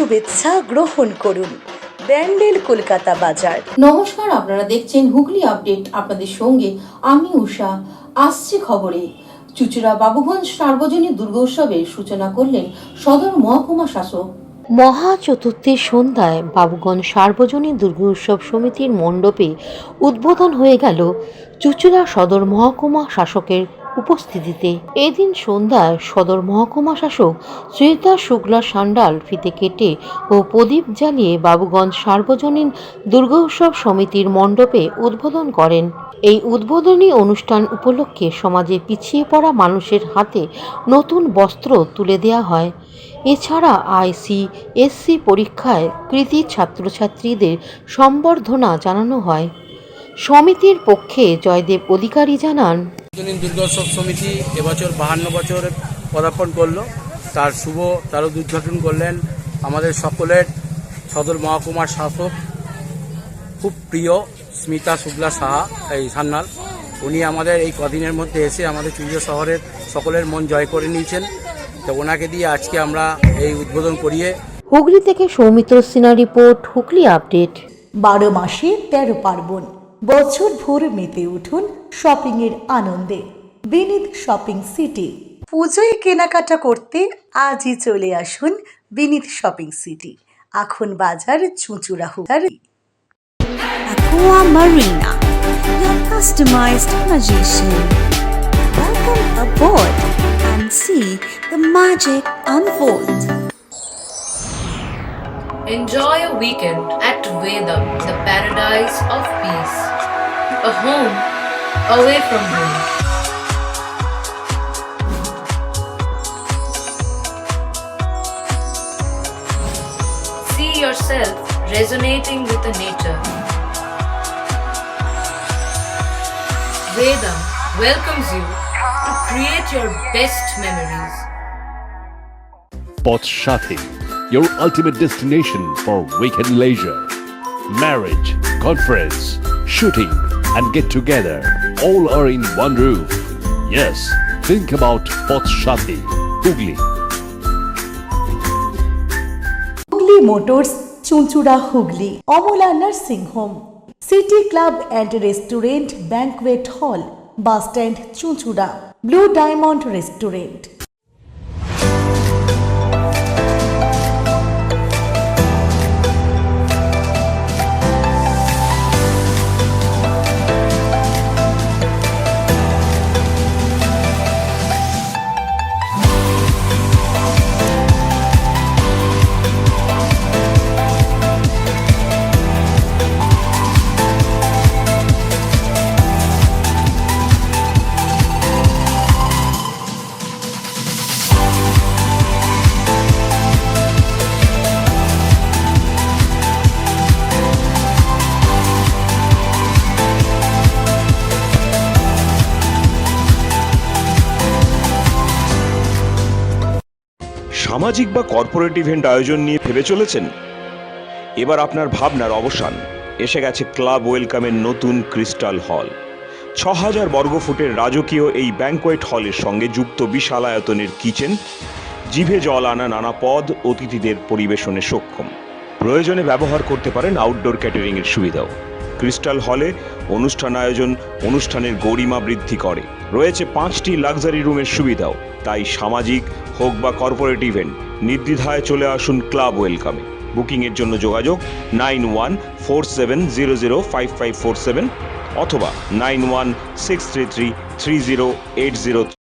শুভেচ্ছা গ্রহণ করুন। ব্যান্ডেল কলকাতা বাজার। নমস্কার, আপনারা দেখছেন হুগলি আপডেট। আপনাদের সঙ্গে আমি উষা। আসছে খবরে, চুঁচুড়া বাবুগঞ্জ সার্বজনীন দুর্গোৎসবের সূচনা করলেন সদর মহকুমা শাসক। মহা চতুর্থীর সন্ধ্যায় বাবুগঞ্জ সার্বজনীন দুর্গোৎসব সমিতির মণ্ডপে উদ্বোধন হয়ে গেল চুঁচুড়া সদর মহকুমা শাসকের উপস্থিতিতে। এদিন সন্ধ্যায় সদর মহকুমা শাসক শ্রীতা শুক্লা সান্ডাল ফিতে কেটে ও প্রদীপ জ্বালিয়ে বাবুগঞ্জ সার্বজনীন দুর্গোৎসব সমিতির মণ্ডপে উদ্বোধন করেন। এই উদ্বোধনী অনুষ্ঠান উপলক্ষে সমাজে পিছিয়ে পড়া মানুষের হাতে নতুন বস্ত্র তুলে দেওয়া হয়। এছাড়া ICSC পরীক্ষায় কৃতী ছাত্রছাত্রীদের সম্বর্ধনা জানানো হয়। সমিতির পক্ষে জয়দেব অধিকারী জানান, দুর্গোৎসব সমিতি এবছর 52 বছর পদার্পণ করলো। তার শুভ উদ্ঘাটন করলেন আমাদের সকলের সদর মহকুমার শাসক, খুব প্রিয় স্মিতা শুক্লা সান্যাল। উনি আমাদের এই কদিনের মধ্যে এসে আমাদের চুঁচুড়া শহরের সকলের মন জয় করে নিয়েছেন। তো ওনাকে দিয়ে আজকে আমরা এই উদ্বোধন করিয়ে। হুগলি থেকে সৌমিত্র সিনহা রিপোর্ট, হুগলি আপডেট। 12 মাসে 13 পার্বণ, বছর ভোর মেতে উঠুন শপিং এর আনন্দে। বিনীত শপিং সিটি। পুজোয় কেনাকাটা করতে আজই চলে আসুন বিনীত শপিং সিটি, এখন বাজার, চুঁচুড়া, Hooghly. Aqua Marina, your customized magician. Welcome aboard and see the magic unfold. Enjoy a weekend at Vedam, the paradise of peace. A home away from home. See yourself resonating with the nature. Vedam welcomes you to create your best memories. Poth Shathi, your ultimate destination for weekend leisure. Marriage, conference, shooting and get together all are in one roof. Yes, think about Poth Shathi, Hugli. Hooghly motors, Chuchura, Hooghly. Amala nursing home, city club and restaurant, banquet হল, bus stand, চুঁচুড়া। Blue diamond restaurant. সামাজিক বা corporate event আয়োজন নিয়ে ভেবে চলেছেন? এবার আপনার ভাবনার অবসান। এসে গেছে ক্লাব ওয়েলকামের নতুন ক্রিস্টাল হল। 6000 বর্গফুটের রাজকীয় এই ব্যাংকোয়েট হলের সঙ্গে যুক্ত বিশাল আয়তনের কিচেন, জিভে জল আনা নানা পদ অতিথিদের পরিবেশনে সক্ষম। প্রয়োজনে ব্যবহার করতে পারেন আউটডোর ক্যাটারিং এর সুবিধাও। ক্রিস্টাল হলে অনুষ্ঠান আয়োজন অনুষ্ঠানের গরিমা বৃদ্ধি করে। রয়েছে 5টি লাক্সারি রুমের সুবিধাও। তাই সামাজিক হোক বা কর্পোরেট ইভেন্ট, নির্দ্বিধায় চলে আসুন ক্লাব ওয়েলকামে। বুকিংয়ের জন্য যোগাযোগ 9147005547 অথবা 9163333080।